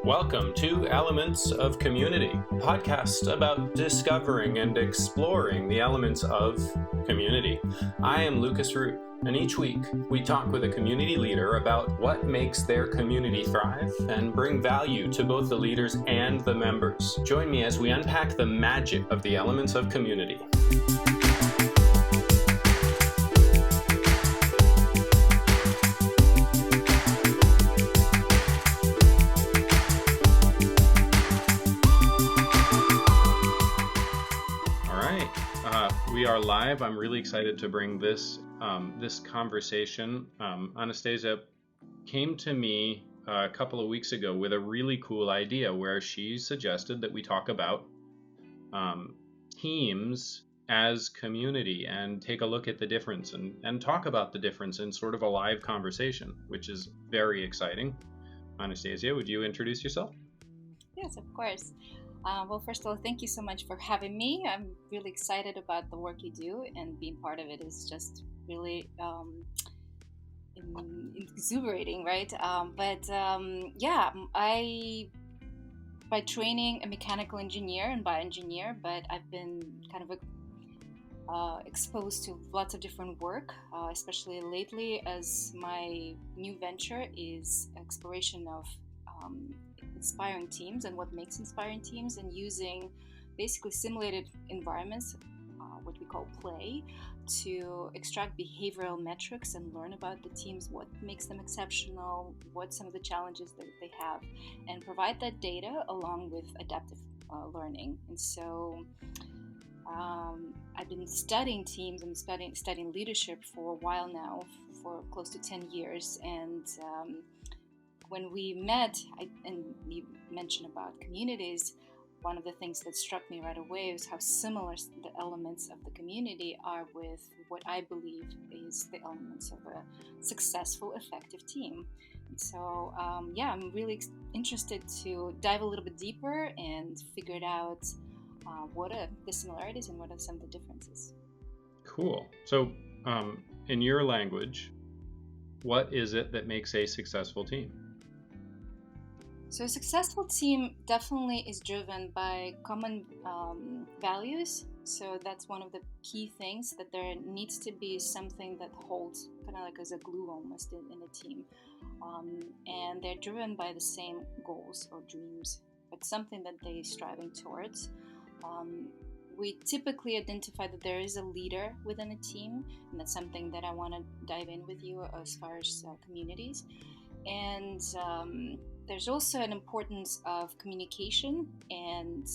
Welcome to Elements of Community, a podcast about discovering and exploring the elements of community. I am Lucas Root, and each week we talk with a community leader about what makes their community thrive and bring value to both the leaders and the members. Join me as we unpack the magic of the elements of community. We are live. I'm really excited to bring this conversation. Anastasia came to me a couple of weeks ago with a really cool idea where she suggested that we talk about teams as community and take a look at the difference and talk about the difference in sort of a live conversation, which is very exciting. Anastasia, would you introduce yourself? Yes, of course. Well, first of all, thank you so much for having me. I'm really excited about the work you do, and being part of it is just really exuberating, right? I, by training, a mechanical engineer and bioengineer, but I've been kind of exposed to lots of different work, especially lately as my new venture is exploration of inspiring teams and what makes inspiring teams, and using basically simulated environments, what we call play, to extract behavioral metrics and learn about the teams, what makes them exceptional, what some of the challenges that they have, and provide that data along with adaptive learning. And so I've been studying teams and studying leadership for a while now, for close to 10 years, and when we met, and you mentioned about communities, one of the things that struck me right away was how similar the elements of the community are with what I believe is the elements of a successful, effective team. And so, I'm really interested to dive a little bit deeper and figure it out what are the similarities and what are some of the differences. Cool. So, in your language, what is it that makes a successful team? So a successful team definitely is driven by common values. So that's one of the key things, that there needs to be something that holds kind of like as a glue almost in a team. And they're driven by the same goals or dreams, but something that they're striving towards. We typically identify that there is a leader within a team, and that's something that I want to dive in with you as far as communities. And there's also an importance of communication and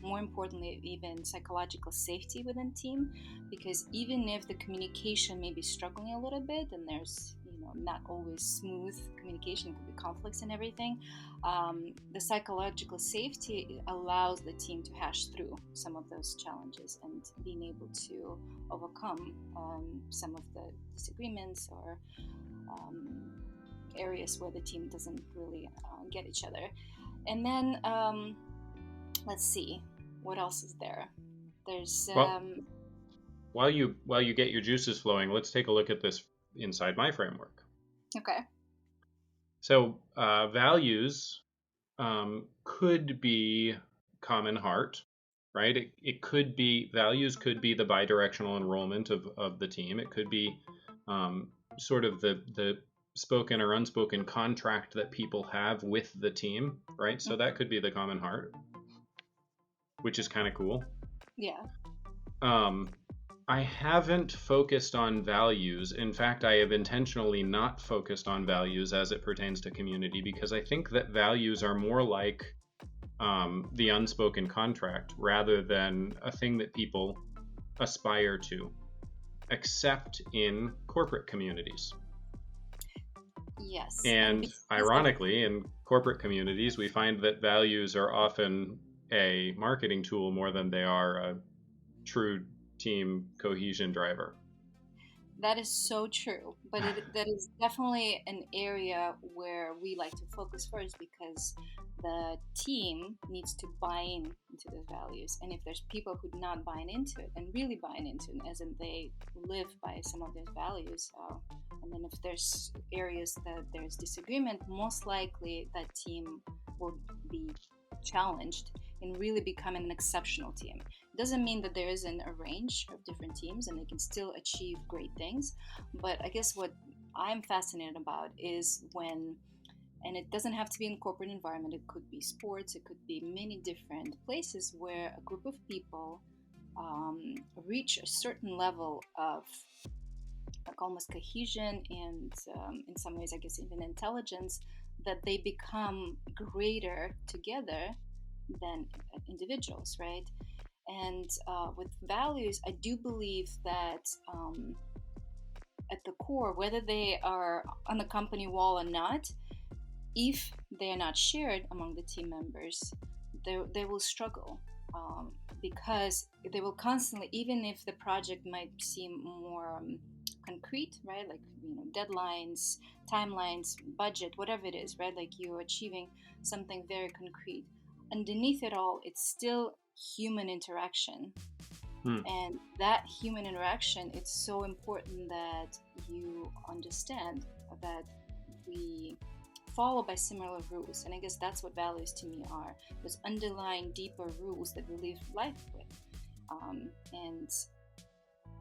more importantly even psychological safety within team, because even if the communication may be struggling a little bit and there's not always smooth communication, could be conflicts and everything, the psychological safety allows the team to hash through some of those challenges and being able to overcome some of the disagreements or areas where the team doesn't really get each other. And then let's see, what else is there? There's while you get your juices flowing, let's take a look at this inside my framework. Okay. So values could be common heart, right? It could be, values could be the bidirectional enrollment of the team. It could be sort of the spoken or unspoken contract that people have with the team, right? So that could be the common heart, which is kind of cool. Yeah. I haven't focused on values. In fact, I have intentionally not focused on values as it pertains to community, because I think that values are more like the unspoken contract rather than a thing that people aspire to, except in corporate communities. Yes. And ironically, in corporate communities, we find that values are often a marketing tool more than they are a true team cohesion driver. That is so true, but that is definitely an area where we like to focus first, because the team needs to buy into those values. And if there's people who are not buying into it and really buying into it, as in they live by some of those values, And then if there's areas that there's disagreement, most likely that team will be challenged in really becoming an exceptional team. It doesn't mean that there isn't a range of different teams and they can still achieve great things. But I guess what I'm fascinated about is when, and it doesn't have to be in corporate environment, it could be sports, it could be many different places where a group of people reach a certain level of like almost cohesion and in some ways I guess even intelligence, that they become greater together than individuals, right? And with values, I do believe that at the core, whether they are on the company wall or not, if they are not shared among the team members, they will struggle, because they will constantly, even if the project might seem more concrete, right? Like, deadlines, timelines, budget, whatever it is, right? Like you're achieving something very concrete. Underneath it all, it's still human interaction. Hmm. And that human interaction, it's so important that you understand that we follow by similar rules. And I guess that's what values to me are, those underlying deeper rules that we live life with. And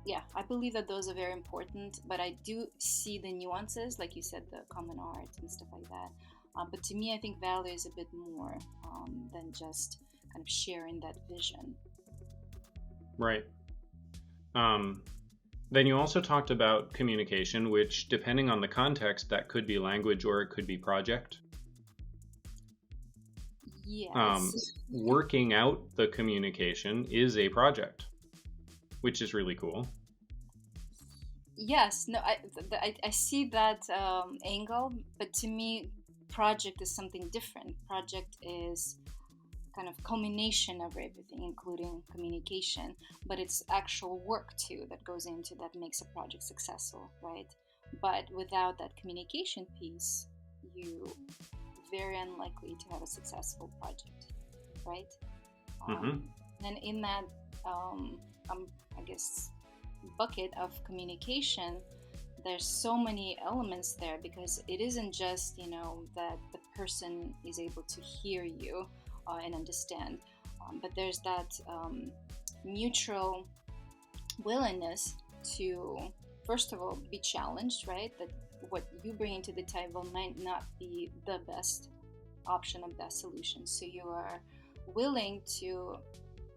yeah, I believe that those are very important, but I do see the nuances, like you said, the common art and stuff like that. But to me, I think value is a bit more than just kind of sharing that vision. Right. Then you also talked about communication, which, depending on the context, that could be language or it could be project. Yes. Working out the communication is a project, which is really cool. Yes, no, I see that angle, but to me, project is something different. Project is kind of culmination of everything, including communication, but it's actual work too that goes into that makes a project successful, right? But without that communication piece, you very unlikely to have a successful project, right? Mm-hmm. And in that, I guess, bucket of communication, there's so many elements there, because it isn't just that the person is able to hear you and understand, but there's that mutual willingness to, first of all, be challenged, right? That what you bring into the table might not be the best option of that solution, so you are willing to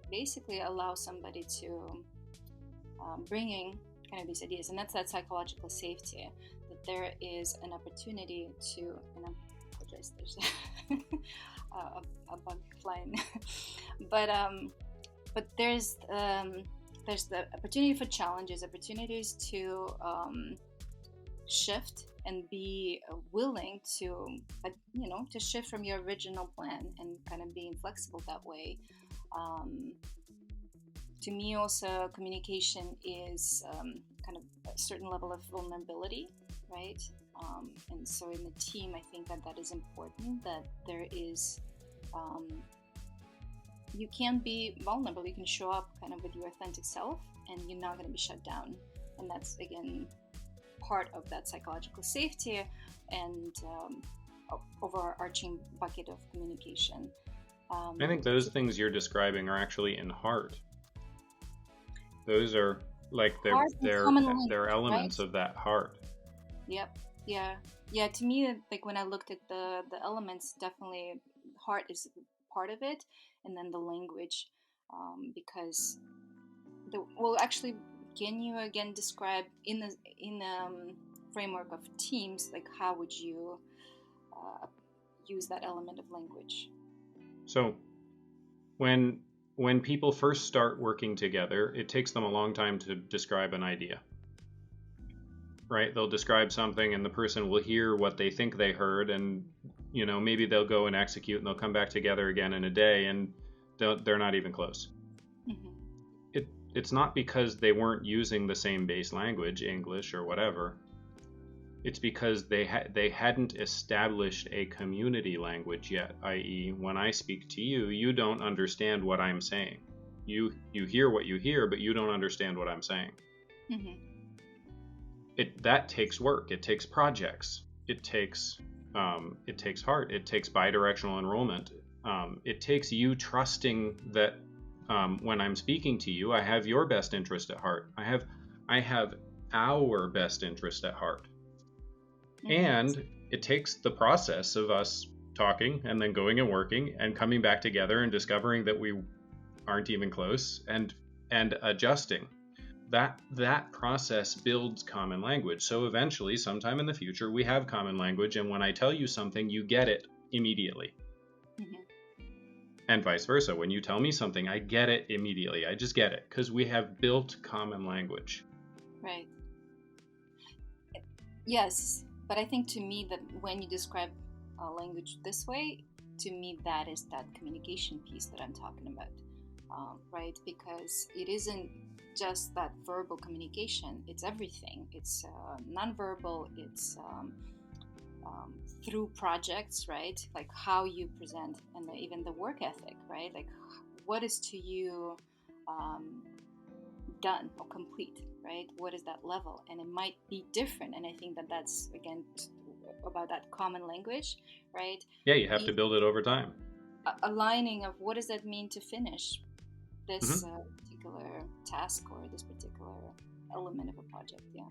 basically allow somebody to bringing kind of these ideas, and that's that psychological safety, that there is an opportunity to, and I apologize, there's a bug flying, but there's the opportunity for challenges, opportunities to shift and be willing to to shift from your original plan and kind of being flexible that way. To me, also, communication is kind of a certain level of vulnerability, right? And so in the team, I think that is important, that there is, you can be vulnerable, you can show up kind of with your authentic self, and you're not going to be shut down. And that's, again, part of that psychological safety and overarching bucket of communication. I think those things you're describing are actually in heart. Those are like they're elements, right, of that heart. Yep. Yeah. To me, like when I looked at the elements, definitely heart is part of it, and then the language, because actually, can you again describe in the framework of teams, like how would you use that element of language? So when people first start working together, it takes them a long time to describe an idea, right? They'll describe something and the person will hear what they think they heard, and maybe they'll go and execute, and they'll come back together again in a day, and they're not even close. Mm-hmm. It's not because they weren't using the same base language, English or whatever. It's because they hadn't established a community language yet, i.e., when I speak to you, you don't understand what I'm saying. You hear what you hear, but you don't understand what I'm saying. Mm-hmm. that takes work. It takes projects. It takes heart. It takes bidirectional enrollment. It takes you trusting that when I'm speaking to you, I have your best interest at heart. I have our best interest at heart. And it takes the process of us talking and then going and working and coming back together and discovering that we aren't even close and adjusting. That process builds common language. So eventually, sometime in the future, we have common language, and when I tell you something, you get it immediately. And vice versa. When you tell me something, I get it immediately. I just get it because we have built common language. Right. Yes, but I think to me that when you describe language this way, to me that is that communication piece that I'm talking about, right? Because it isn't just that verbal communication, it's everything. It's nonverbal, it's through projects, right? Like how you present, and even the work ethic, right? Like what is to you done or complete, right? What is that level? And it might be different. And I think that that's, again, about that common language, right? Yeah, you have to build it over time. Aligning of what does that mean to finish this particular task or this particular element of a project. Yeah.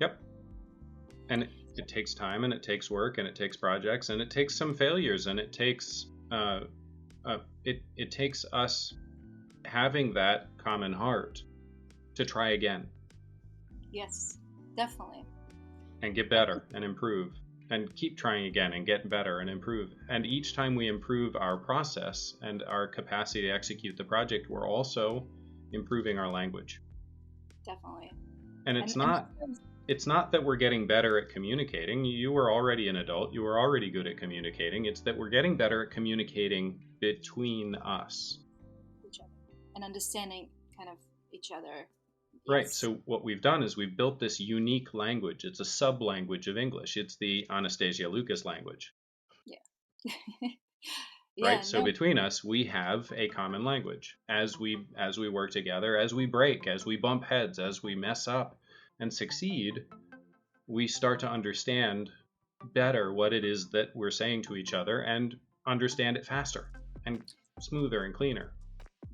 Yep. And it takes time, and it takes work, and it takes projects, and it takes some failures, and it takes it takes us having that common heart to try again. Yes, definitely. And get better and improve and keep trying again and get better and improve. And each time we improve our process and our capacity to execute the project, we're also improving our language. Definitely. And it's not that we're getting better at communicating. You were already an adult. You were already good at communicating. It's that we're getting better at communicating between us. Each other. And understanding kind of each other. Right. So what we've done is we've built this unique language. It's a sub-language of English. It's the Anastasia Lucas language. Yeah. Right. So between us, we have a common language. As we work together, as we break, as we bump heads, as we mess up and succeed, we start to understand better what it is that we're saying to each other and understand it faster and smoother and cleaner.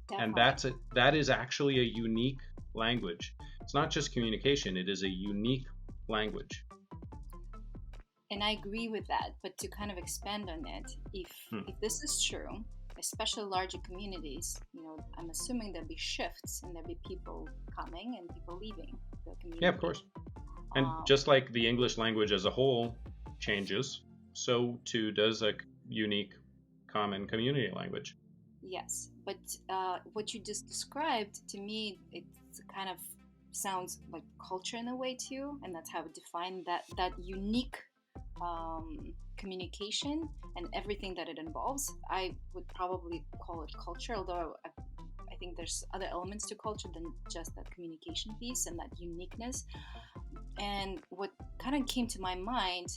Definitely. And that is actually a unique language. It's not just communication, it is a unique language. And I agree with that, but to kind of expand on it, if this is true, especially larger communities, I'm assuming there'll be shifts and there'll be people coming and people leaving the community. Yeah, of course. And just like the English language as a whole changes, so too does a unique common community language. Yes, but what you just described, to me, it kind of sounds like culture in a way too, and that's how I define that unique communication and everything that it involves. I would probably call it culture, although I think there's other elements to culture than just that communication piece and that uniqueness. And what kind of came to my mind,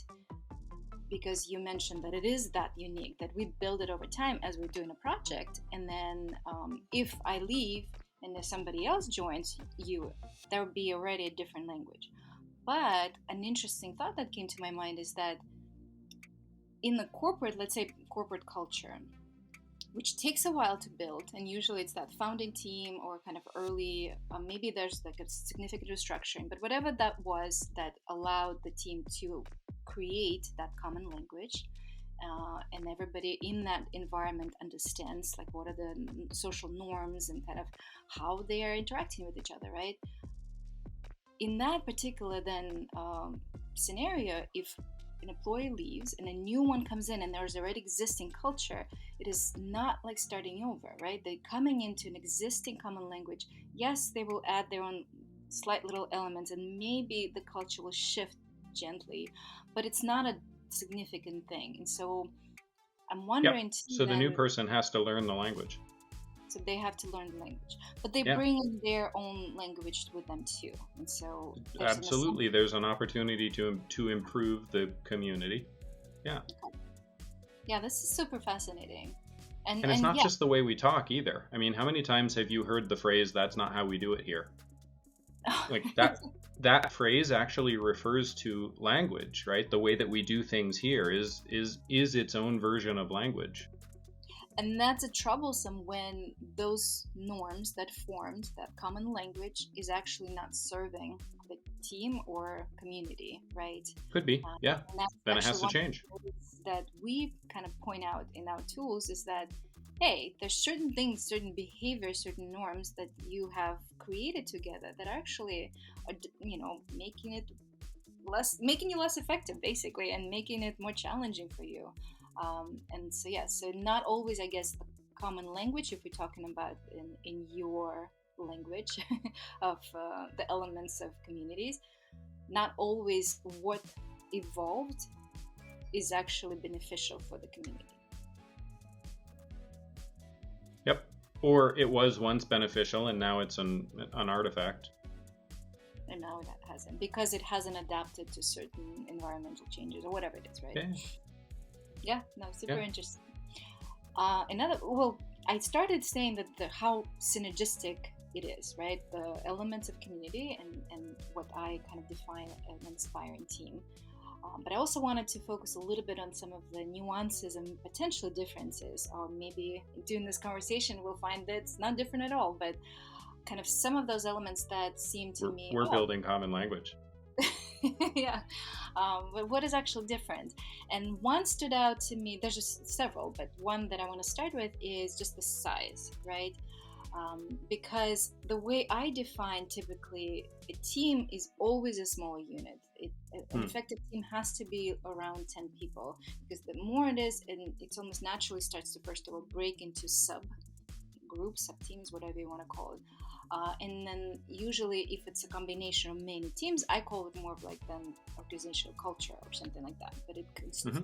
because you mentioned that it is that unique, that we build it over time as we're doing a project, and then if I leave and if somebody else joins you, there will be already a different language. But an interesting thought that came to my mind is that in the corporate, let's say corporate culture, which takes a while to build, and usually it's that founding team or kind of early, maybe there's like a significant restructuring, but whatever that was that allowed the team to create that common language, and everybody in that environment understands like what are the social norms and kind of how they are interacting with each other, right? In that particular then scenario, if an employee leaves and a new one comes in and there's already existing culture, it is not like starting over, right? They're coming into an existing common language. Yes, they will add their own slight little elements and maybe the culture will shift gently, but it's not a significant thing. And so I'm wondering too, so the new person has to learn the language. So they have to learn the language, but they bring in their own language with them too. And so absolutely, there's an opportunity to improve the community. Yeah. Okay. Yeah, this is super fascinating. And it's not just the way we talk either. I mean, how many times have you heard the phrase, "That's not how we do it here"? Like that phrase actually refers to language, right? The way that we do things here is its own version of language. And that's a troublesome when those norms that formed that common language is actually not serving the team or community, right? Could be, yeah. And that's Then it actually has to one change. of the things that we kind of point out in our tools is that, hey, there's certain things, certain behaviors, certain norms that you have created together that actually are, making you less effective, basically, and making it more challenging for you. And so, yeah, so not always, I guess, the common language, if we're talking about in your language of the elements of communities, not always what evolved is actually beneficial for the community. Yep. Or it was once beneficial and now it's an artifact. And now it hasn't, because it hasn't adapted to certain environmental changes or whatever it is, right? Yeah. Yeah, no, super interesting. I started saying that how synergistic it is, right? The elements of community and what I kind of define as an inspiring team. But I also wanted to focus a little bit on some of the nuances and potential differences. Or maybe during this conversation, we'll find that it's not different at all, but kind of some of those elements that seem to me... We're building common language. Yeah. But what is actually different? And one stood out to me, there's just several, but one that I want to start with is just the size, right? Because the way I define typically a team is always a smaller unit. An effective team has to be around 10 people, because the more it is, and it's almost naturally starts to first of all break into sub groups, sub teams, whatever you want to call it. And then usually if it's a combination of many teams, I call it more of like an organizational culture or something like that. But it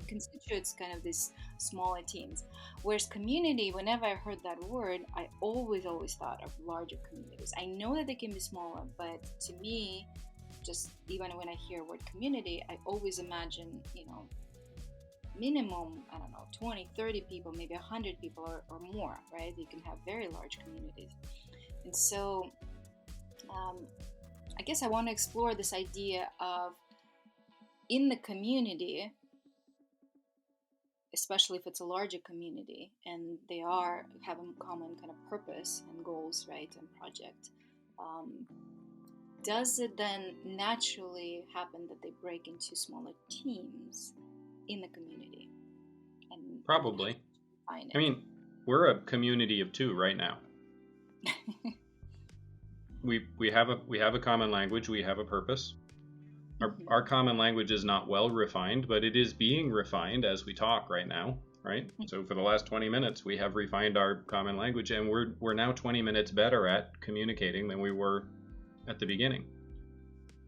constitutes kind of these smaller teams. Whereas community, whenever I heard that word, I always thought of larger communities. I know that they can be smaller, but to me, just even when I hear word community, I always imagine, minimum, 20, 30 people, maybe 100 people or more, right? You can have very large communities. And so I guess I want to explore this idea of, in the community, especially if it's a larger community and they have a common kind of purpose and goals, right, and project, does it then naturally happen that they break into smaller teams in the community? And probably. I mean, we're a community of two right now. we have a common language, we have a purpose. Our common language is not well refined, but it is being refined as we talk right now, right? So for the last 20 minutes we have refined our common language, and we're now 20 minutes better at communicating than we were at the beginning.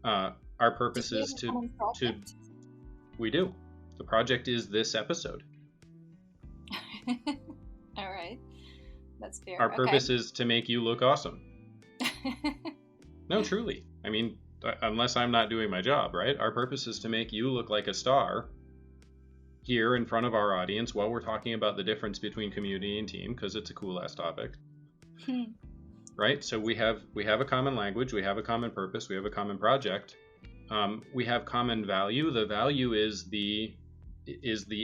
Our purpose is to we do. The project is this episode. All right. That's fair. Our purpose is to make you look awesome. No, truly. I mean, unless I'm not doing my job, right? Our purpose is to make you look like a star here in front of our audience while we're talking about the difference between community and team, because it's a cool-ass topic. Right? So we have a common language, we have a common purpose, we have a common project. We have common value. The value is the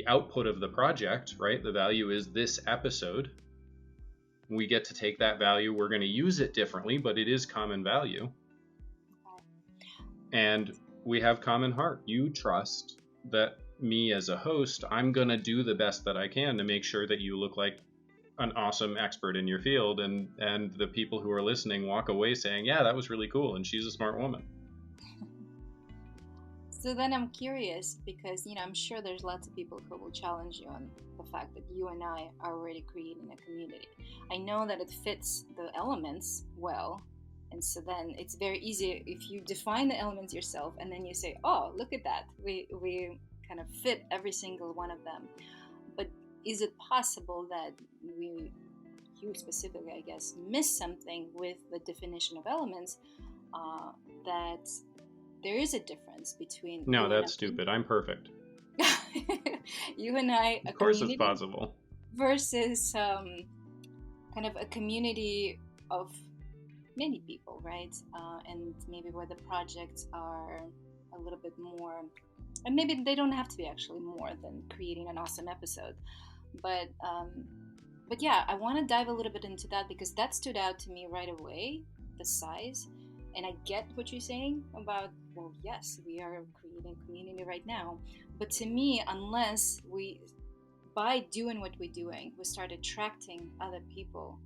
output of the project, right? The value is this episode. We get to take that value, we're going to use it differently, but it is common value. And we have common heart. You trust that me as a host, I'm going to do the best that I can to make sure that you look like an awesome expert in your field, and the people who are listening walk away saying, yeah, that was really cool, and she's a smart woman. So then I'm curious, because I'm sure there's lots of people who will challenge you on the fact that you and I are already creating a community. I know that it fits the elements well, and so then it's very easy if you define the elements yourself and then you say, oh, look at that, we kind of fit every single one of them. But is it possible that you specifically, I guess, miss something with the definition of elements, that there is a difference between... No, that's stupid. I'm perfect. You and I, of course it's possible. Versus kind of a community of many people, right? And maybe where the projects are a little bit more, and maybe they don't have to be actually more than creating an awesome episode, but yeah, I want to dive a little bit into that because that stood out to me right away, the size. And I get what you're saying about, well, yes, we are creating community right now. But to me, unless we, by doing what we're doing, we start attracting other people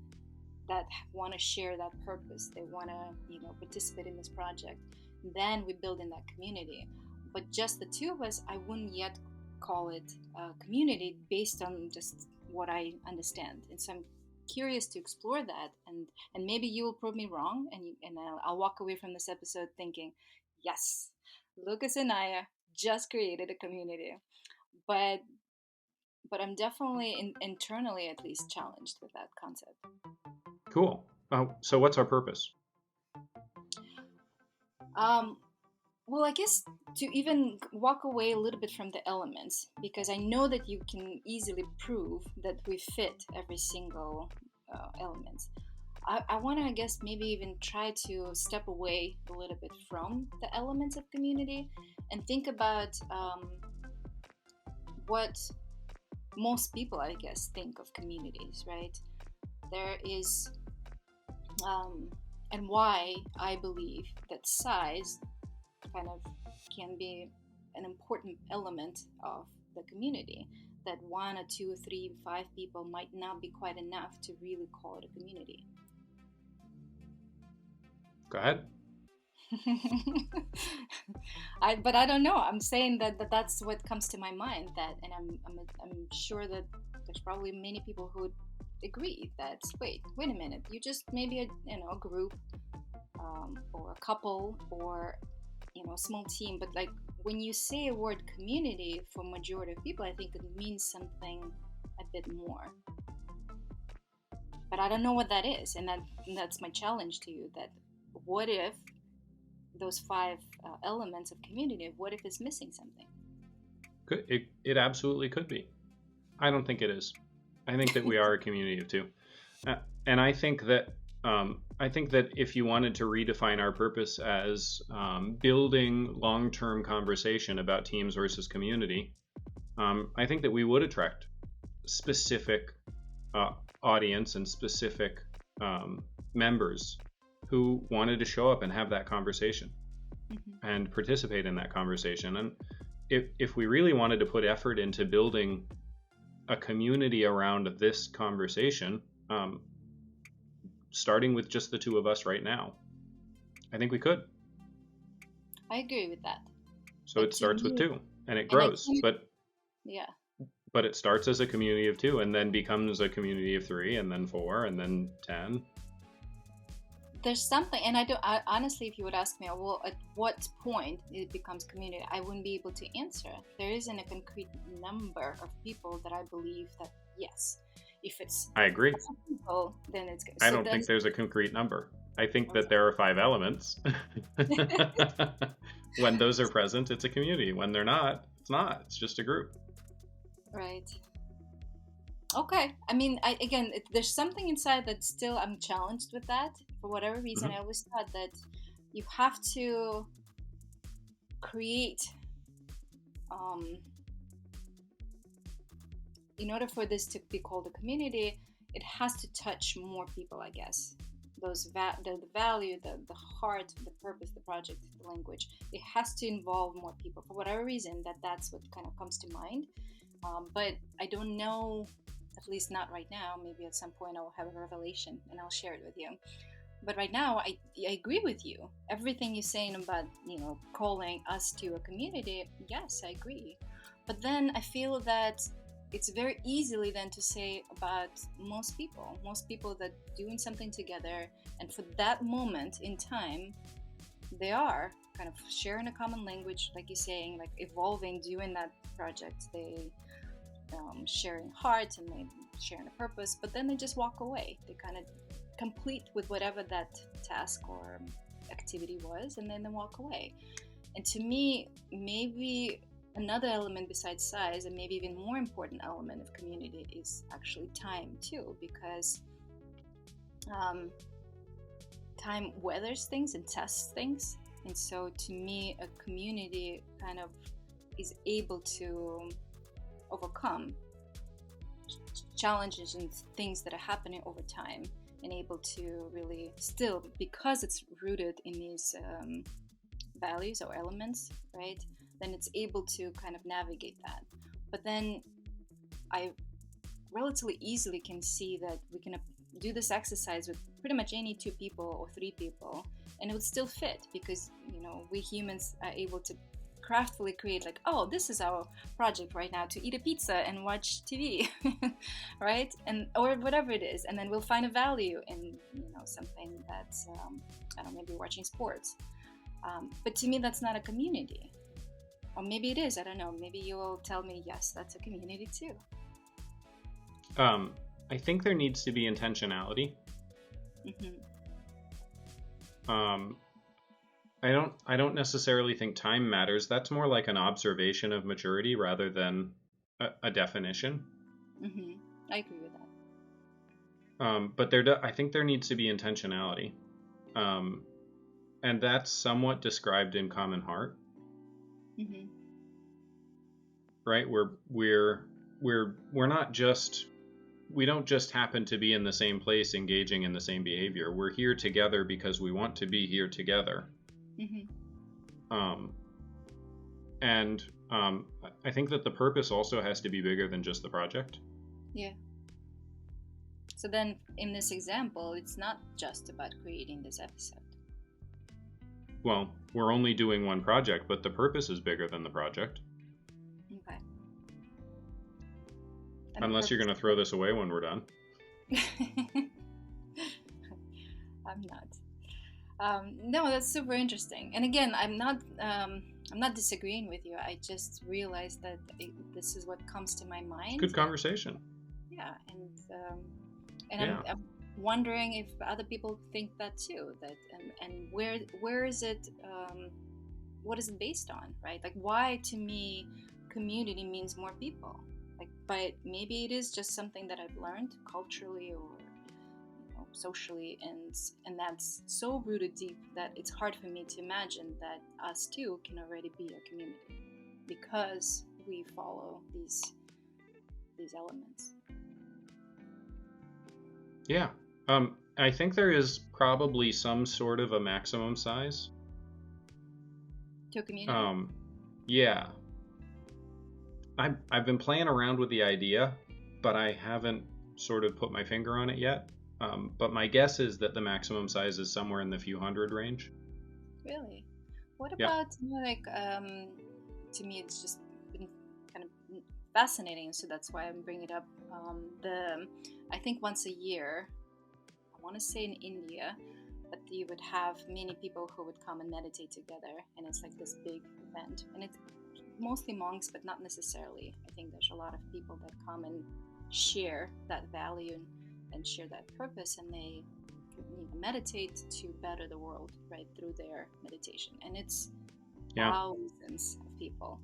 that want to share that purpose, they want to, participate in this project, then we build in that community. But just the two of us, I wouldn't yet call it a community based on just what I understand. And so I'm curious to explore that, and maybe you will prove me wrong, and I'll walk away from this episode thinking, yes, Lucas and I just created a community. But I'm definitely internally at least challenged with that concept. Cool. So what's our purpose? Um, well, I guess to even walk away a little bit from the elements, because I know that you can easily prove that we fit every single element. I want to, I guess, maybe even try to step away a little bit from the elements of community and think about what most people, I guess, think of communities, right? There is, and why I believe that size kind of can be an important element of the community. That one or two, three, five people might not be quite enough to really call it a community. Go ahead. But I don't know. I'm saying that's what comes to my mind. That, and I'm sure that there's probably many people who would agree that wait a minute, you just maybe a group, or a couple, or a small team, but like when you say a word community for majority of people, I think it means something a bit more. But I don't know what that is, and that's my challenge to you. That what if those five elements of community? What if it's missing something? It absolutely could be. I don't think it is. I think that we are a community of two, and I think that if you wanted to redefine our purpose as building long-term conversation about teams versus community, I think that we would attract specific audience and specific members who wanted to show up and have that conversation and participate in that conversation. And if we really wanted to put effort into building a community around this conversation, starting with just the two of us right now, I think we could. I agree with that. So it starts with two, and it grows. But it starts as a community of two, and then becomes a community of three, and then four, and then 10. There's something, and honestly, if you would ask me, well, at what point it becomes community, I wouldn't be able to answer. There isn't a concrete number of people that I believe that, yes, if it's I agree. people, then it's good. I don't think there's a concrete number. I think that there are 5 elements. When those are present, it's a community. When they're not, it's not. It's just a group. Right. Okay. I mean, there's something inside that still I'm challenged with that. For whatever reason, I always thought that you have to create, in order for this to be called a community, it has to touch more people, I guess. The value, the heart, the purpose, the project, the language. It has to involve more people. For whatever reason, that's what kind of comes to mind. But I don't know, at least not right now. Maybe at some point I will have a revelation and I'll share it with you. But right now, I agree with you. Everything you're saying about, calling us to a community, yes, I agree. But then I feel that it's very easily then to say about most people that doing something together, and for that moment in time, they are kind of sharing a common language, like you're saying, like evolving, doing that project. They sharing heart and they sharing a purpose, but then they just walk away. They kind of complete with whatever that task or activity was, and then they walk away. And to me, maybe another element besides size, and maybe even more important element of community, is actually time too, because time weathers things and tests things. And so to me, a community kind of is able to overcome challenges and things that are happening over time, and able to really still, because it's rooted in these values or elements, right? Then it's able to kind of navigate that. But then I relatively easily can see that we can do this exercise with pretty much any 2 people or 3 people, and it would still fit, because we humans are able to craftfully create, like, oh, this is our project right now, to eat a pizza and watch TV, right? And or whatever it is, and then we'll find a value in something that's I don't know, maybe watching sports. But to me, that's not a community. Or maybe it is, I don't know. Maybe you will tell me, yes, that's a community too. I think there needs to be intentionality. Mm-hmm. I don't necessarily think time matters. That's more like an observation of maturity rather than a definition. Mm-hmm. I agree with that. But I think there needs to be intentionality, and that's somewhat described in Common Heart. Mm-hmm. Right? We're not just, we don't just happen to be in the same place engaging in the same behavior. We're here together because we want to be here together. Mm-hmm. And I think that the purpose also has to be bigger than just the project. Yeah. So then in this example, it's not just about creating this episode. Well, we're only doing one project, but the purpose is bigger than the project. Okay. Unless you're going to throw this away when we're done. I'm not. No, that's super interesting. And again, I'm not disagreeing with you. I just realized that this is what comes to my mind. Good conversation. Yeah, and I'm wondering if other people think that too. That and where is it? What is it based on? Right? Like, why to me, community means more people. Like, but maybe it is just something that I've learned culturally or socially, and that's so rooted deep that it's hard for me to imagine that us too can already be a community because we follow these elements. Yeah. I think there is probably some sort of a maximum size to a community. Yeah. I've been playing around with the idea, but I haven't sort of put my finger on it yet. But my guess is that the maximum size is somewhere in the few hundred range. Really? What about to me, it's just been kind of fascinating, so that's why I'm bringing it up. I think once a year, I want to say in India, but you would have many people who would come and meditate together, and it's like this big event, and it's mostly monks, but not necessarily. I think there's a lot of people that come and share that value and share that purpose, and they meditate to better the world right through their meditation, and it's thousands of people.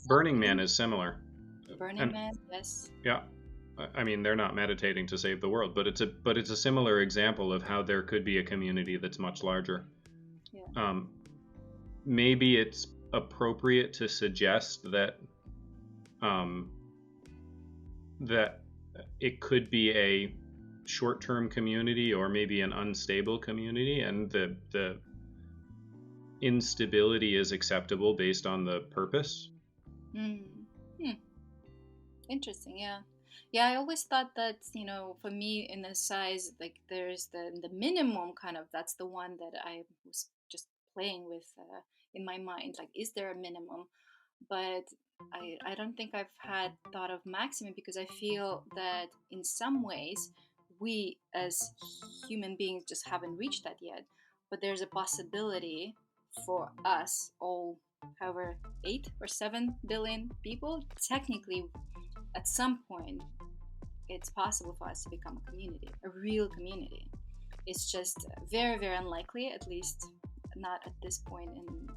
Burning Man is similar. Burning Man, yes. Yeah, I mean, they're not meditating to save the world, but it's a similar example of how there could be a community that's much larger. Yeah. Maybe it's appropriate to suggest that that it could be a short-term community or maybe an unstable community, and the instability is acceptable based on the purpose. Interesting. Yeah, I always thought that, for me, in the size, like, there's the minimum kind of, that's the one that I was just playing with in my mind, like, is there a minimum? But I don't think I've had thought of maximum, because I feel that in some ways we as human beings just haven't reached that yet, but there's a possibility for us all, however 8 or 7 billion people, technically at some point it's possible for us to become a community, a real community. It's just very, very unlikely, at least not at this point in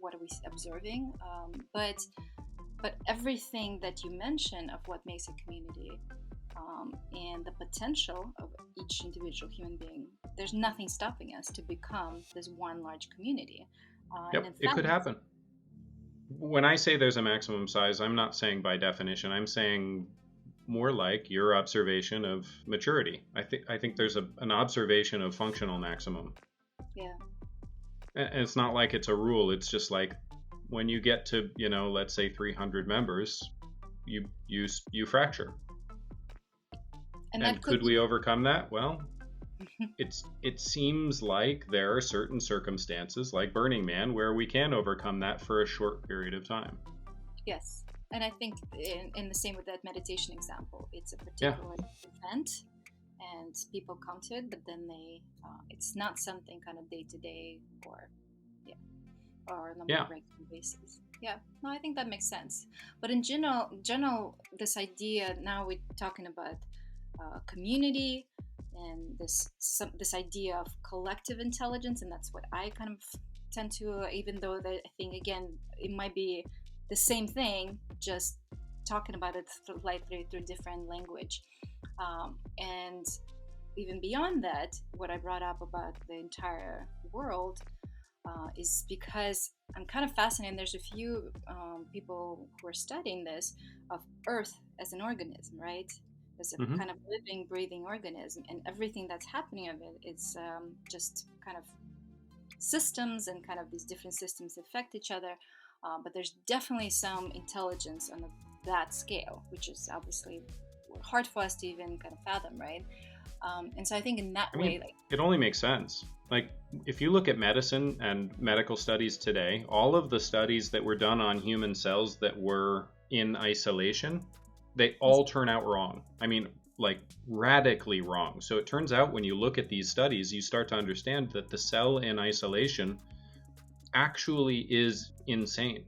what are we observing, but everything that you mentioned of what makes a community and the potential of each individual human being. There's nothing stopping us to become this one large community. And Yep, in it fact, could happen. When I say there's a maximum size, I'm not saying by definition. I'm saying more like your observation of maturity. I think there's an observation of functional maximum. yeah, And it's not like it's a rule. It's just like when you get to, let's say 300 members, you fracture. and that And could could be. we overcome that? Well, it seems like there are certain circumstances like Burning Man where we can overcome that for a short period of time. Yes. And I think in the same with that meditation example, it's a Yeah. particular event and people come to it, but then it's not something kind of day to day or, yeah, or on a more Yeah. regular basis. Yeah, no, I think that makes sense. But in general, this idea now we're talking about community and this idea of collective intelligence, and that's what I kind of tend to. Even though that I think again it might be the same thing, just talking about it slightly through different language, and even beyond that, what I brought up about the entire world is because I'm kind of fascinated. There's a few people who are studying this of Earth as an organism, right? As a Hmm. kind of living, breathing organism, and everything that's happening of it is just kind of systems, and kind of these different systems affect each other. But there's definitely some intelligence on that scale, which is obviously hard for us to even kind of fathom, right? And so I think in that I way, mean, like, it only makes sense. Like, if you look at medicine and medical studies today, all of the studies that were done on human cells that were in isolation, they all turn out wrong. I mean, like, radically wrong. So it turns out when you look at these studies, you start to understand that the cell in isolation actually is insane.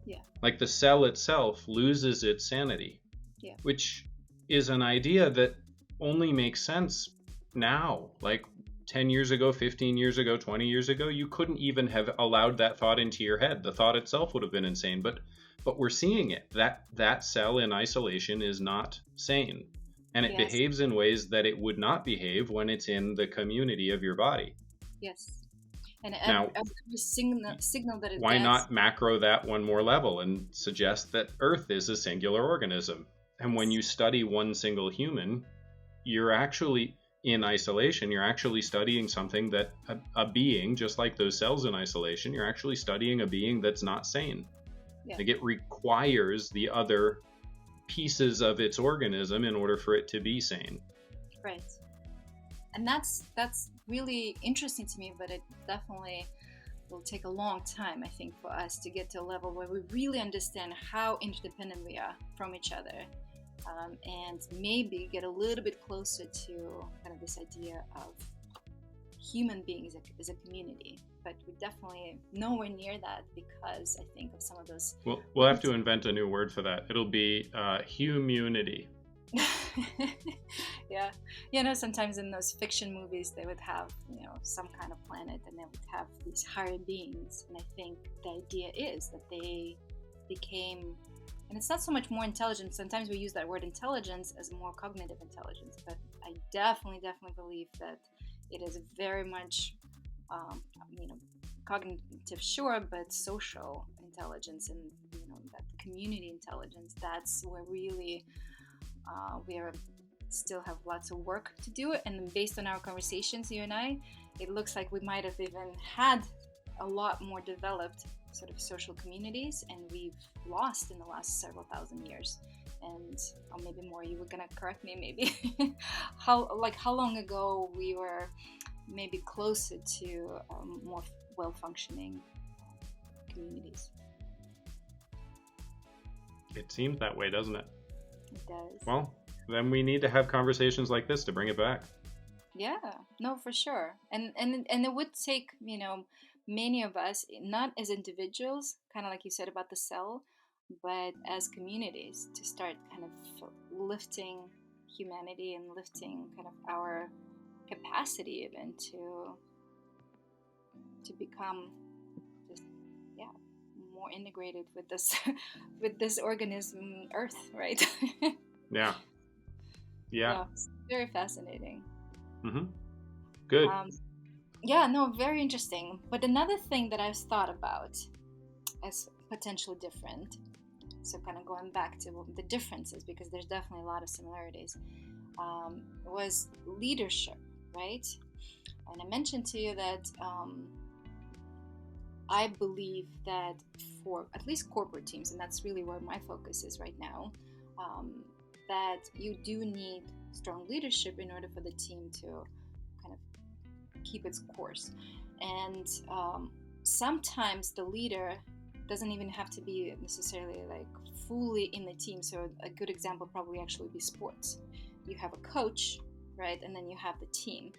yeah, Like, the cell itself loses its sanity, yeah, which is an idea that only makes sense now. Like 10 years ago, 15 years ago, 20 years ago, you couldn't even have allowed that thought into your head. The thought itself would have been insane, but we're seeing it. That cell in isolation is not sane. And it yes, behaves in ways that it would not behave when it's in the community of your body. yes. And Now, every signal that it why gets. not macro that one more level and suggest that Earth is a singular organism? And when Yes, you study one single human, you're actually in isolation. You're actually studying something that a being, just like those cells in isolation, you're actually studying a being that's not sane. yeah, Like, it requires the other pieces of its organism in order for it to be sane. right. And that's really interesting to me, but it definitely will take a long time, I think, for us to get to a level where we really understand how interdependent we are from each other, and maybe get a little bit closer to kind of this idea of human beings as a community. But we're definitely nowhere near that because I think of some of those We'll have to invent a new word for that. It'll be humunity. yeah, sometimes in those fiction movies they would have some kind of planet, and they would have these higher beings, and I think the idea is that they became, and it's not so much more intelligent. Sometimes we use that word intelligence as more cognitive intelligence, but I definitely believe that it is very much you know cognitive, sure, but social intelligence, and that community intelligence, that's where really we are still have lots of work to do. And based on our conversations, you and I, it looks like we might have even had a lot more developed sort of social communities, and we've lost in the last several thousand years. And or maybe more, you were gonna correct me maybe. how long ago we were maybe closer to more well-functioning communities. It seems that way, doesn't it? It does. Well, then we need to have conversations like this to bring it back. Yeah, no, for sure. And it would take, many of us, not as individuals, kind of like you said about the cell, but as communities, to start kind of lifting humanity and lifting kind of our capacity even to become just, yeah, more integrated with this with this organism Earth, right? Yeah. Yeah. Yeah, it's very fascinating. Hmm. Good. Um, yeah, no, very interesting. But another thing that I've thought about as potentially different, so kind of going back to the differences, because there's definitely a lot of similarities, was leadership, right? And I mentioned to you that I believe that for at least corporate teams, and that's really where my focus is right now, um, that you do need strong leadership in order for the team to kind of keep its course. And sometimes the leader doesn't even have to be necessarily like fully in the team. So a good example probably actually be sports. You have a coach, right, and then you have the team.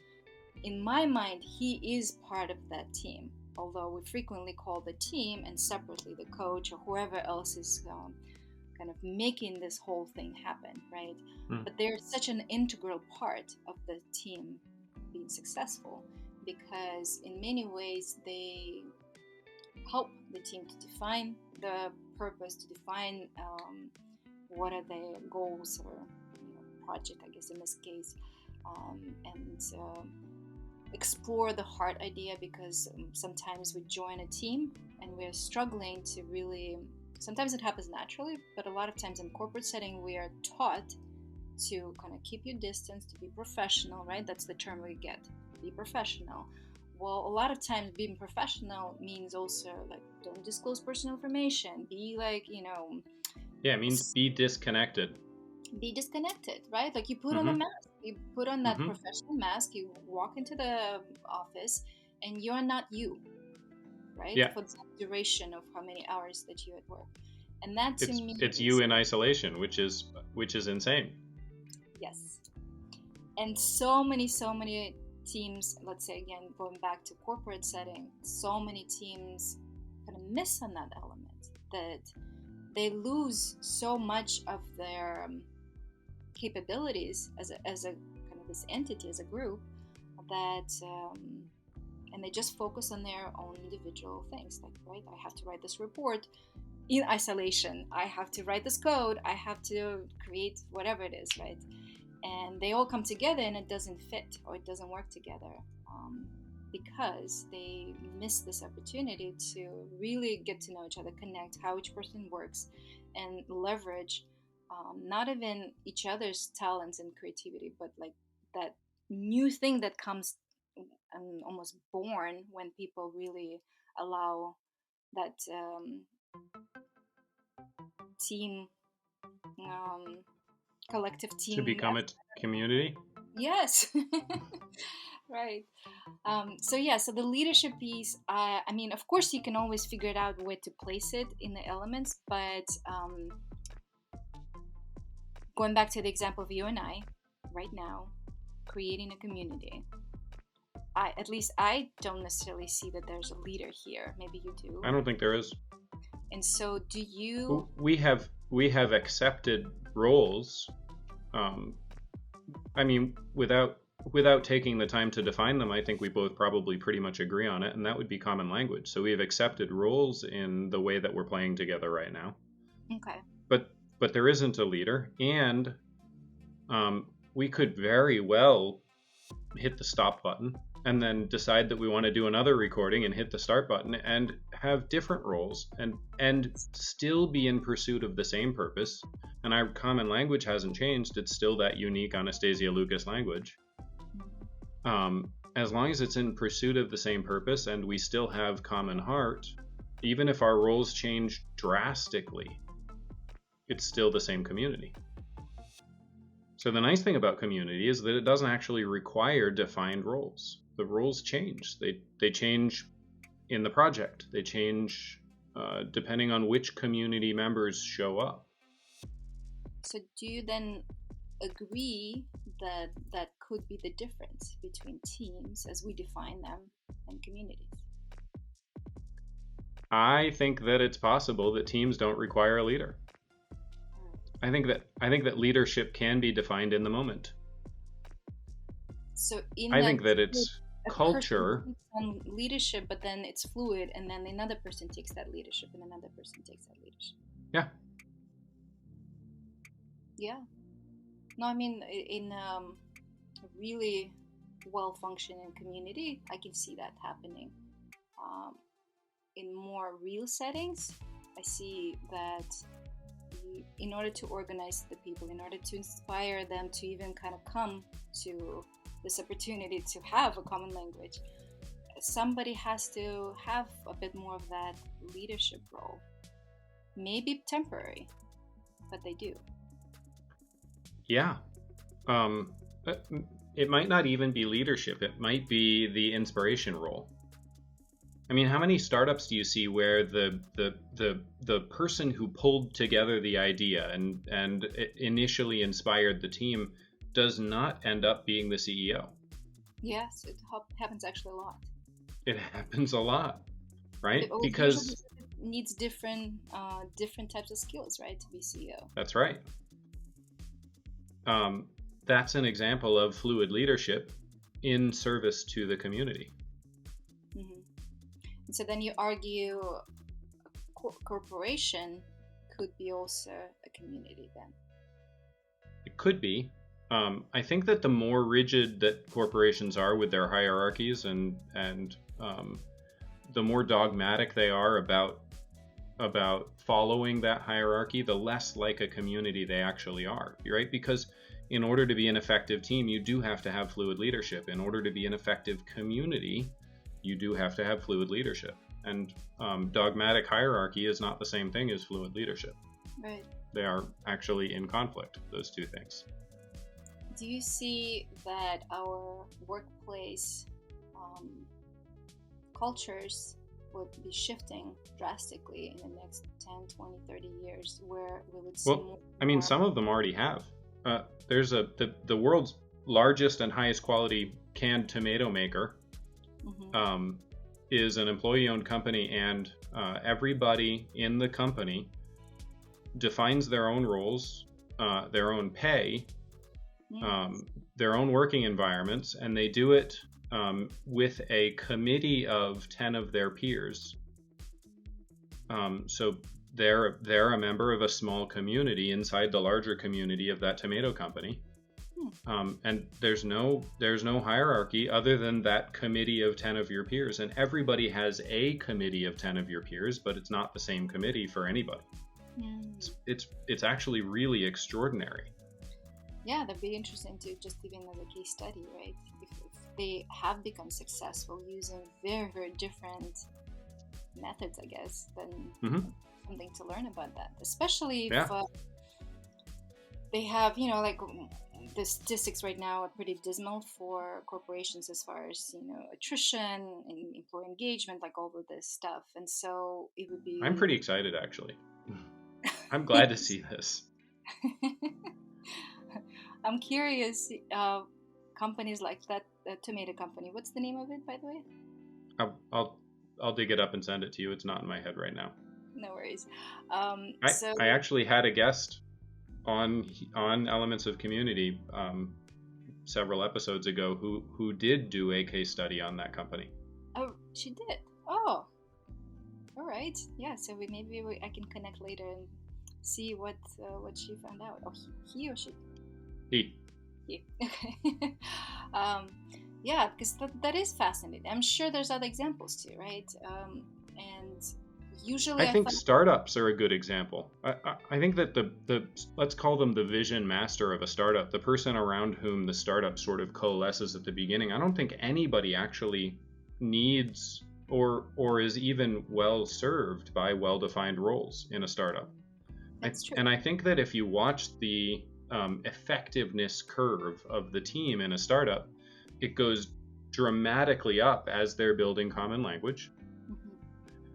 In my mind, he is part of that team, although we frequently call the team and separately the coach or whoever else is kind of making this whole thing happen, right? Mm. But they're such an integral part of the team being successful because, in many ways, they help the team to define the purpose, to define what are the goals or project, I guess, in this case, and explore the heart idea because sometimes we join a team and we're struggling to really, sometimes it happens naturally, but a lot of times in corporate setting we are taught to kind of keep your distance, to be professional, right? That's the term we get, be professional. Well, a lot of times being professional means also like don't disclose personal information, be like, Yeah, it means be disconnected. be disconnected, right? Like you put on a Hmm. mask, you put on that Hmm. professional mask, you walk into the office, and you're not you, right? Yeah, For the duration of how many hours that you at work, and that to me it's you is in isolation, which is insane. yes. And so many teams, let's say again going back to corporate setting, so many teams kind of miss on that element that they lose so much of their capabilities as a kind of this entity as a group that and they just focus on their own individual things like right, I have to write this report in isolation, I have to write this code, I have to create whatever it is, right? And they all come together and it doesn't fit or it doesn't work together because they miss this opportunity to really get to know each other, connect how each person works, and leverage not even each other's talents and creativity, but like that new thing that comes almost born when people really allow that team, um, collective To team become a community. yes. Right. So yeah, so the leadership piece, I mean, of course you can always figure it out where to place it in the elements, but going back to the example of you and I right now creating a community, I at least I don't necessarily see that there's a leader here, maybe you do. I don't think there is. And so do you? We have accepted roles. Um, I mean, without taking the time to define them, I think we both probably pretty much agree on it, and that would be common language. So we have accepted roles in the way that we're playing together right now. Okay. But but there isn't a leader, and we could very well hit the stop button and then decide that we want to do another recording and hit the start button and have different roles and still be in pursuit of the same purpose. And our common language hasn't changed. It's still that unique Anastasia Lucas language. As long as it's in pursuit of the same purpose and we still have common heart, even if our roles change drastically, it's still the same community. So the nice thing about community is that it doesn't actually require defined roles. The roles change. They change in the project. They change depending on which community members show up. So do you then agree that that could be the difference between teams as we define them and communities? I think that it's possible that teams don't require a leader. I think that leadership can be defined in the moment. So in I that think that fluid, it's a person culture. takes on leadership, but then it's fluid, and then another person takes that leadership, and another person takes that leadership. Yeah, Yeah. No, I mean, in a really well-functioning community, I can see that happening. Um, in more real settings, I see that in order to organize the people, in order to inspire them to even kind of come to this opportunity to have a common language, somebody has to have a bit more of that leadership role. Maybe temporary, but they do. Yeah. Um, uh, it might not even be leadership. It might be the inspiration role. I mean, how many startups do you see where the person who pulled together the idea and initially inspired the team does not end up being the CEO? Yes, it happens actually a lot. It happens a lot, right? Usually Because it needs different types of skills, right, to be CEO. that's right. Um, that's an example of fluid leadership in service to the community. Hmm. And so then you argue corporation could be also a community then. It could be. I think that the more rigid that corporations are with their hierarchies and the more dogmatic they are about following that hierarchy, the less like a community they actually are, right? Because in order to be an effective team, you do have to have fluid leadership. In order to be an effective community, you do have to have fluid leadership. And dogmatic hierarchy is not the same thing as fluid leadership. Right. They are actually in conflict, those two things. Do you see that our workplace um, cultures would be shifting drastically in the next 10, 20, 30 years, where we would see Well, more I and mean, more? some of them already have. There's the world's largest and highest quality canned tomato maker Mm-hmm. is an employee-owned company, and everybody in the company defines their own roles, their own pay, Mm. um, their own working environments, and they do it with a committee of 10 of their peers. So they're a member of a small community inside the larger community of that tomato company. Hmm. And there's no hierarchy other than that committee of 10 of your peers, and everybody has a committee of 10 of your peers, but it's not the same committee for anybody. Mm. It's actually really extraordinary. Yeah, that'd be interesting to just even as a case study, right? If they have become successful using very, very different methods, I guess, then Hmm. something to learn about that. Especially if Yeah, they have, like the statistics right now are pretty dismal for corporations as far as, attrition and employee engagement, like all of this stuff. And so it would I'm be. pretty excited actually. I'm glad to see this. I'm curious, companies like that tomato company. What's the name of it, by the way? I'll dig it up and send it to you. It's not in my head right now. No worries. I So, I actually had a guest on Elements of Community several episodes ago who did do a case study on that company. oh, she did. Oh, all right. Yeah. So I can connect later and see what she found out. Oh, he or she. He. He. Okay. um, yeah, because that is fascinating. I'm sure there's other examples too, right? And I usually I think find. startups are a good example. I think that the let's call them the vision master of a startup, the person around whom the startup sort of coalesces at the beginning. I don't think anybody actually needs or is even well served by well-defined roles in a startup. That's true. And I think that if you watch the effectiveness curve of the team in a startup, it goes dramatically up as they're building common language. Hmm.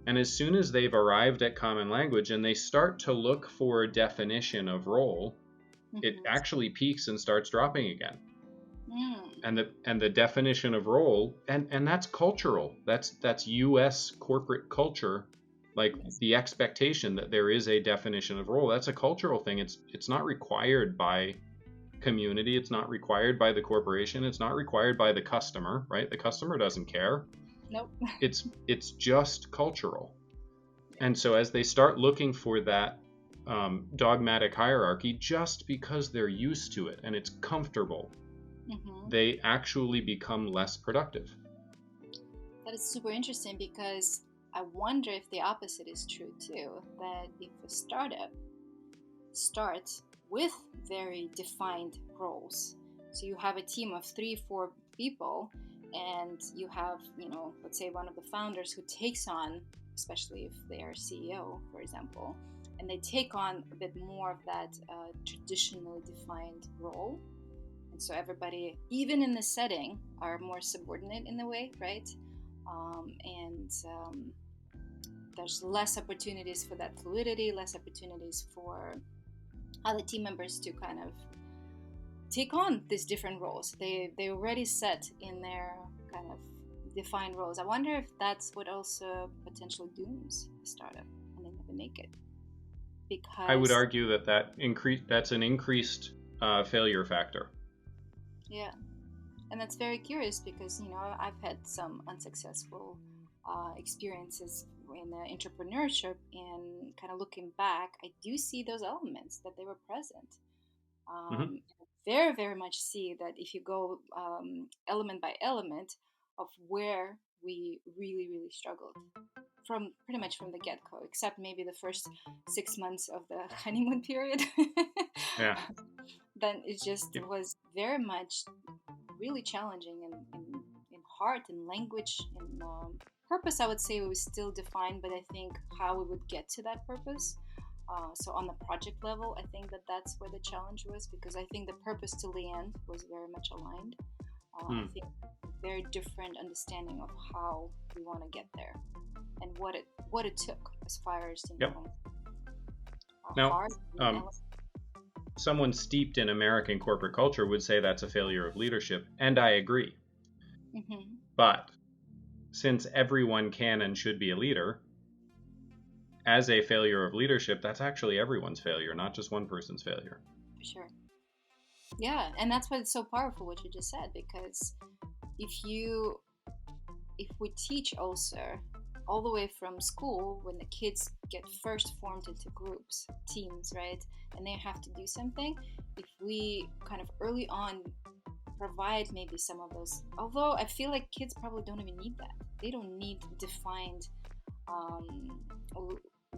And as soon as they've arrived at common language and they start to look for a definition of role, it Hmm. actually peaks and starts dropping again. Mm. And the definition of role, and that's cultural. That's US corporate culture, like Yes. the expectation that there is a definition of role. That's a cultural thing. It's not required by community, it's not required by the corporation, it's not required by the customer, right? The customer doesn't care. Nope. It's just cultural. Yeah. And so as they start looking for that dogmatic hierarchy just because they're used to it and it's comfortable. Hmm. They actually become less productive. That is super interesting because I wonder if the opposite is true too. That if a startup starts with very defined roles, so you have a team of 3, 4 people, and you have, let's say one of the founders who takes on, especially if they are CEO, for example, and they take on a bit more of that traditionally defined role. And so everybody, even in the setting, are more subordinate in a way, right? And there's less opportunities for that fluidity, less opportunities for other team members to kind of take on these different roles. They already set in their kind of defined roles. I wonder if that's what also potentially dooms a startup and they never make it. I would Because argue that's an increased failure factor. yeah, and that's very curious because I've had some unsuccessful experiences in entrepreneurship, and kind of looking back, I do see those elements that they were present. Hmm. Very, very much see that if you go element by element of where we really, really struggled from pretty much from the get-go, except maybe the first 6 months of the honeymoon period. Yeah. Then it just Yep. was very much really challenging in heart, in language, in purpose. I would say it was still defined, but I think how we would get to that purpose. So on the project level, I think that that's where the challenge was, because I think the purpose till the end was very much aligned. I Hmm. think very different understanding of how we want to get there and what it took as far as Yep. Now, hard um, someone steeped in American corporate culture would say that's a failure of leadership, and I agree. mm-hmm, But since everyone can and should be a leader, as a failure of leadership, that's actually everyone's failure, not just one person's failure. for sure. Yeah, and that's why it's so powerful what you just said, because if you if we teach also all the way from school, when the kids get first formed into groups, teams, right, and they have to do something, if we kind of early on provide maybe some of those, although I feel like kids probably don't even need that. They don't need defined um,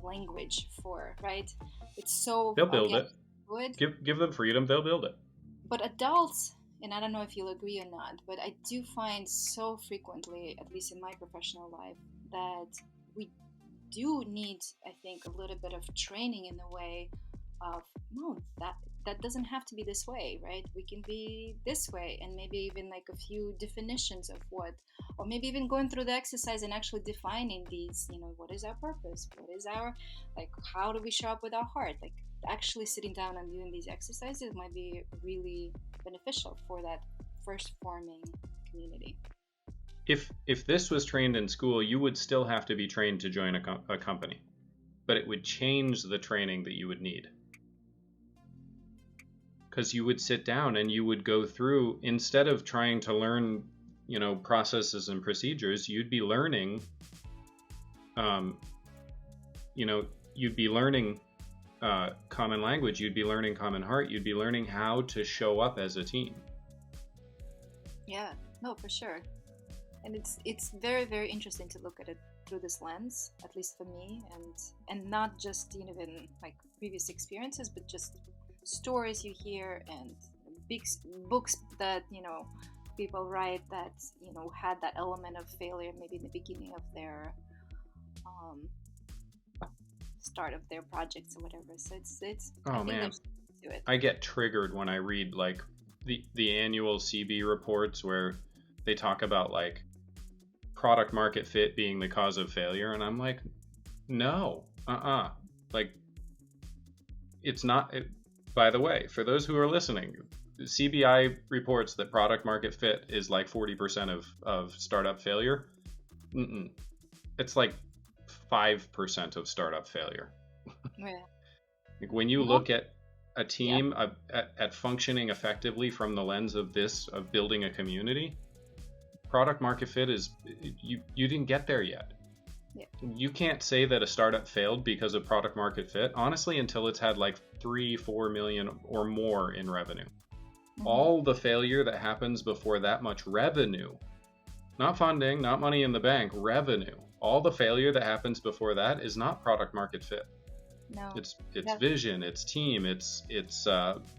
language for, right? It's so They'll build organic, it. good. Give them freedom, they'll build it. But adults, and I don't know if you'll agree or not, but I do find so frequently, at least in my professional life, that we do need, I think, a little bit of training in the way of, no, that doesn't have to be this way, right? We can be this way, and maybe even like a few definitions of what, or maybe even going through the exercise and actually defining these, what is our purpose, what is our, like, how do we show up with our heart, like actually sitting down and doing these exercises might be really beneficial for that first forming community. If this was trained in school, you would still have to be trained to join a company, but it would change the training that you would need. Because you would sit down and you would go through, instead of trying to learn, processes and procedures, you'd be learning, um, you know, you'd be learning common language, you'd be learning common heart, you'd be learning how to show up as a team. Yeah, no, for sure. And it's very, very interesting to look at it through this lens, at least for me, and not just even like previous experiences, but just stories you hear and big books that people write that had that element of failure maybe in the beginning of their um, start of their projects or whatever. So it's I Oh think man, there's to it. I get triggered when I read like the annual CB reports where they talk about like product market fit being the cause of failure, and I'm like, no, like it's not. By the way, for those who are listening, CBI reports that product market fit is like 40% of startup failure. Mm-mm. It's like 5% of startup failure. Yeah. Like when you No. look at a Yeah. team at functioning effectively from the lens of this, of building a community, product market fit is, you didn't get there yet. Yeah. You can't say that a startup failed because of product market fit, honestly, until it's had like 3-4 million or more in revenue. Mm-hmm. All the failure that happens before that much revenue, not funding, not money in the bank, revenue, all the failure that happens before that is not product market fit. No. It's Yeah. vision, it's team, it's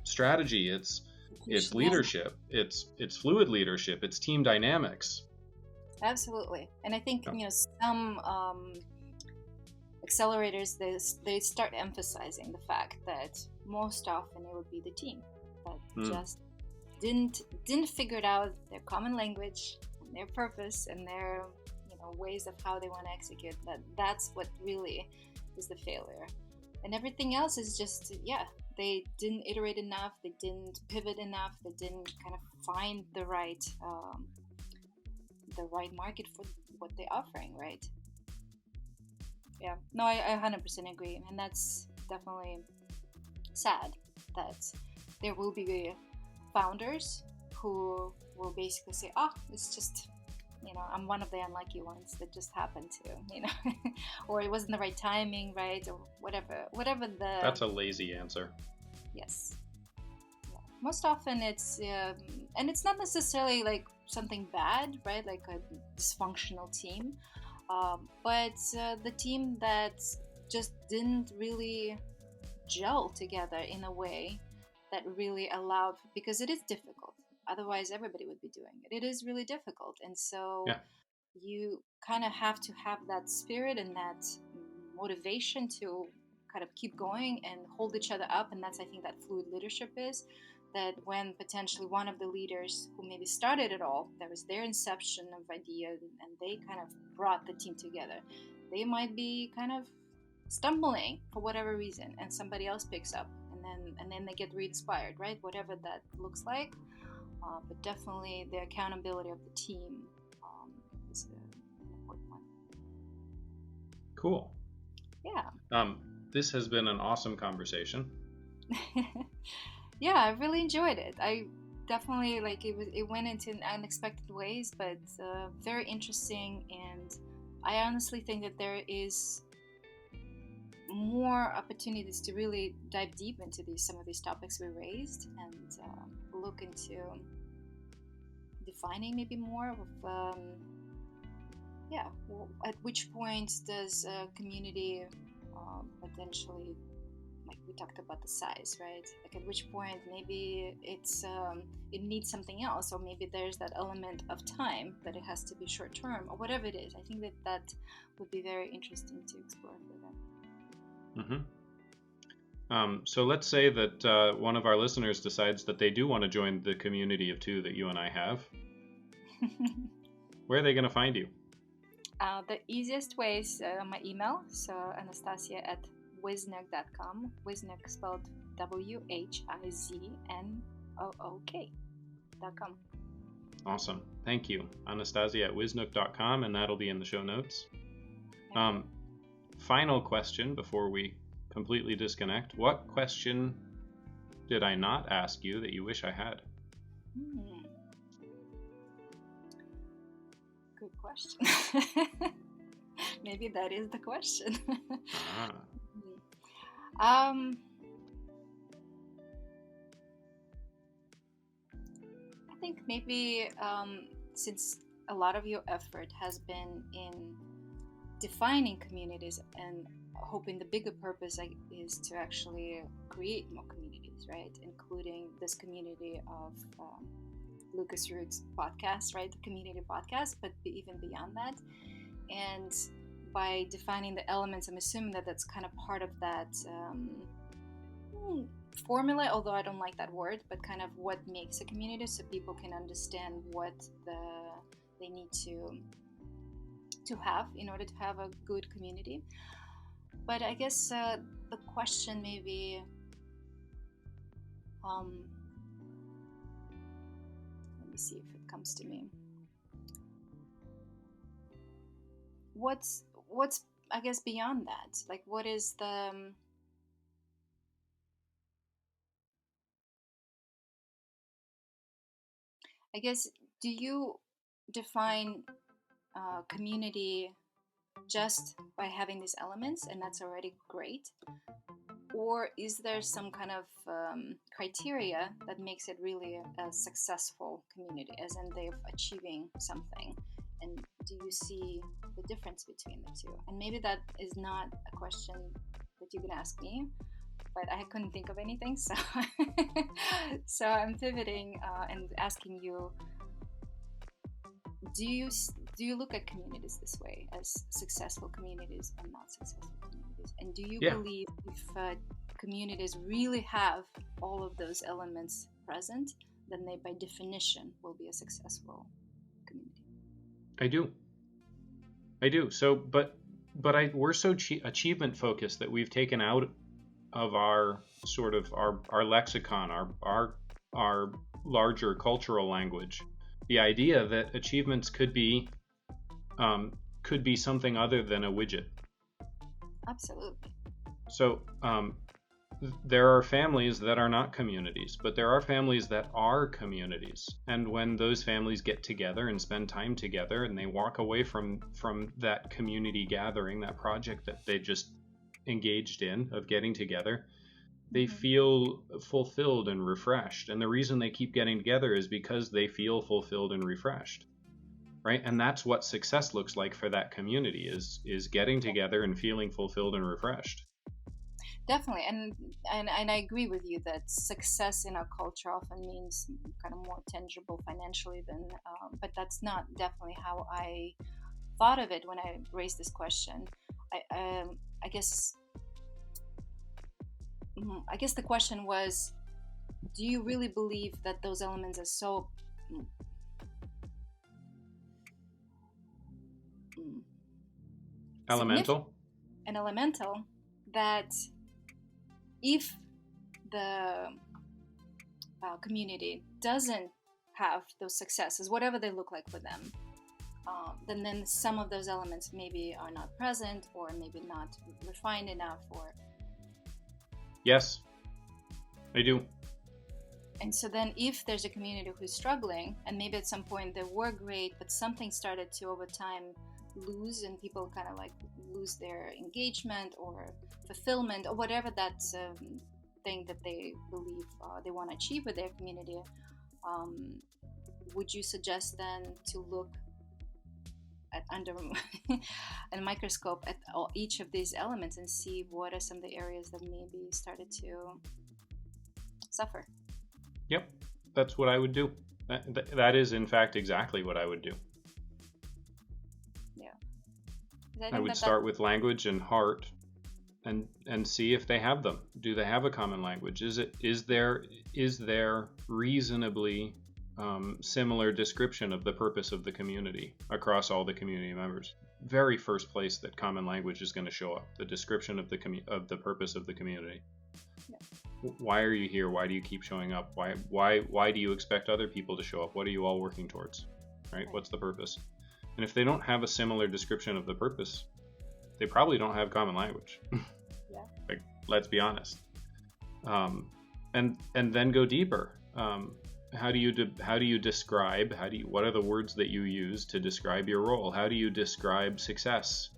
strategy, it's Execution. Yes. leadership, it's fluid leadership, it's team dynamics. Absolutely. And I think Yeah. some accelerators they start emphasizing the fact that most often it would be the team that Mm. just didn't figure it out their common language and their purpose and their ways of how they want to execute that's what really is the failure, and everything else is just they didn't iterate enough, they didn't pivot enough, they didn't kind of find the right market for what they're offering, right? Yeah, no, I 100% agree, and that's definitely sad that there will be founders who will basically say, "Oh, it's just, I'm one of the unlucky ones that just happened to, or it wasn't the right timing, right, or whatever the That's a lazy answer. yes, yeah. Most often it's and it's not necessarily like something bad, right, like a dysfunctional team, but the team that just didn't really gel together in a way that really allowed, because it is difficult, otherwise everybody would be doing it, it is really difficult, and so Yeah. you kind of have to have that spirit and that motivation to kind of keep going and hold each other up, and that's, I think, that fluid leadership is that when potentially one of the leaders who maybe started it all, that was their inception of idea, and they kind of brought the team together, they might be kind of stumbling for whatever reason, and somebody else picks up, and then they get re-inspired, right, whatever that looks like, but definitely the accountability of the team is an important one. Cool. Yeah. Um, this has been an awesome conversation. Yeah, I really enjoyed it. I definitely like it went into unexpected ways, but very interesting, and I honestly think that there is more opportunities to really dive deep into some of these topics we raised, and look into defining maybe more of at which point does a community potentially, like we talked about the size, right, like at which point maybe it needs something else, or maybe there's that element of time that it has to be short term or whatever it is. I think that would be very interesting to explore further. Hmm. So let's say that one of our listeners decides that they do want to join the community of two that you and I have. Where are they going to find you? The easiest way is my email, so Anastasia at wiznuk.com. Wiznuk spelled WHIZNOOK.com. Awesome. Thank you. Anastasia at wisnook.com, and that'll be in the show notes. Thank you. Final question before we completely disconnect. What question did I not ask you that you wish I had? Good question. Maybe that is the question. um, I think maybe since a lot of your effort has been in defining communities and hoping the bigger purpose is to actually create more communities, right? Including this community of Lucas Roots podcast, right? The community podcast, but even beyond that. And by defining the elements, I'm assuming that that's kind of part of that formula, although I don't like that word, but kind of what makes a community, so people can understand what they need to have in order to have a good community. But I guess the question maybe, let me see if it comes to me. What's I guess beyond that? Like, what is the I guess, do you define community just by having these elements, and that's already great? Or is there some kind of criteria that makes it really a successful community, as in they're achieving something? And do you see the difference between the two? And maybe that is not a question that you can ask me, but I couldn't think of anything, so so I'm pivoting and asking you: Do you do you look at communities this way, as successful communities and not successful communities? And do you Yeah, believe if communities really have all of those elements present, then they, by definition, will be a successful community? I do. I do. So, we're so achievement focused that we've taken out of our sort of our lexicon, our larger cultural language, the idea that achievements could be something other than a widget. Absolutely. So there are families that are not communities, but there are families that are communities. And when those families get together and spend time together, and they walk away from that community gathering, that project that they just engaged in of getting together, they feel fulfilled and refreshed. And the reason they keep getting together is because they feel fulfilled and refreshed, right? And that's what success looks like for that community, is getting together and feeling fulfilled and refreshed. Definitely, and I agree with you that success in our culture often means kind of more tangible financially than, but that's not definitely how I thought of it when I raised this question. I guess I guess the question was, do you really believe that those elements are so mm, significant Elemental. and elemental that if the community doesn't have those successes, whatever they look like for them, then some of those elements maybe are not present, or maybe not refined enough, or Yes, I do. and so then if there's a community who's struggling, and maybe at some point they were great, but something started to over time lose, and people kind of like lose their engagement or fulfillment or whatever that thing that they believe they want to achieve with their community, um, would you suggest then to look at under a microscope at each of these elements and see what are some of the areas that maybe started to suffer? Yep, that's what I would do. That is, in fact, exactly what I would do. Yeah, 'cause I I think would that that start with language and heart, and see if they have them. Do they have a common language? Is there reasonably similar description of the purpose of the community across all the community members? Very first place that common language is going to show up: the description of the purpose of the community. yeah. Why are you here? Why do you keep showing up? Why do you expect other people to show up? What are you all working towards? Right? Right. What's the purpose? And if they don't have a similar description of the purpose, they probably don't have common language. Yeah. Like, let's be honest. And then go deeper. How do you describe? What are the words that you use to describe your role? How do you describe success?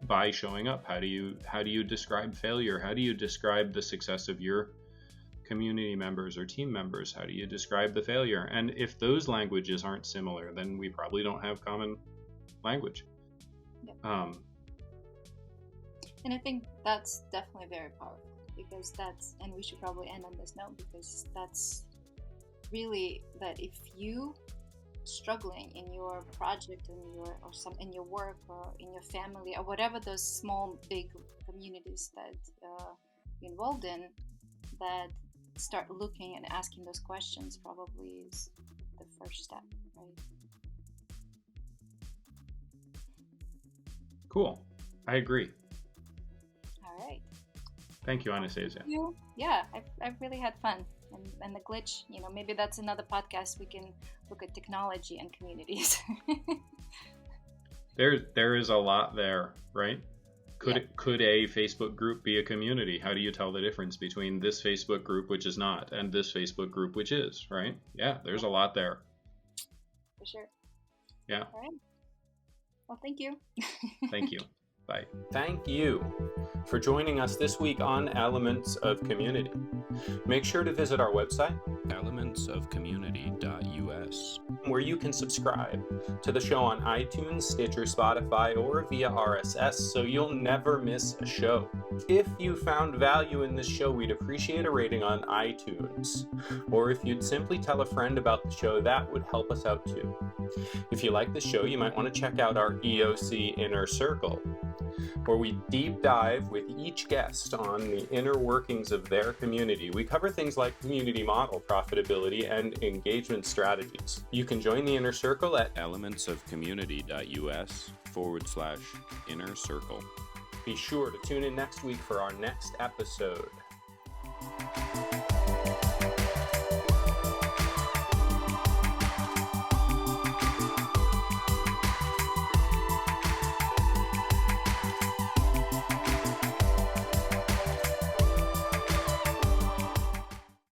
By showing up. How do you describe failure? How do you describe the success of your community members or team members? How do you describe the failure? And if those languages aren't similar, then we probably don't have common language. Yeah. Um, And I think that's definitely very powerful, because that's, and we should probably end on this note, because that's really that if you struggling in your project, in your work, or in your family, or whatever those small big communities that you're involved in, that start looking and asking those questions probably is the first step, right? cool. I agree. All right. Thank you, Anastasia. Yeah, I've really had fun. And the glitch, maybe that's another podcast. We can look at technology and communities. There is a lot there, right? Yeah. Could a Facebook group be a community? How do you tell the difference between this Facebook group, which is not, and this Facebook group, which is, right? Yeah, there's a lot there. For sure. Yeah. All right. Well, thank you. Thank you. Bye. Thank you for joining us this week on Elements of Community. Make sure to visit our website, elementsofcommunity.us, where you can subscribe to the show on iTunes, Stitcher, Spotify, or via RSS so you'll never miss a show. If you found value in this show, we'd appreciate a rating on iTunes. Or if you'd simply tell a friend about the show, that would help us out too. If you like the show, you might want to check out our EOC Inner Circle, where we deep dive with each guest on the inner workings of their community. We cover things like community model, profitability, and engagement strategies. You can join the Inner Circle at elementsofcommunity.us/inner circle. Be sure to tune in next week for our next episode.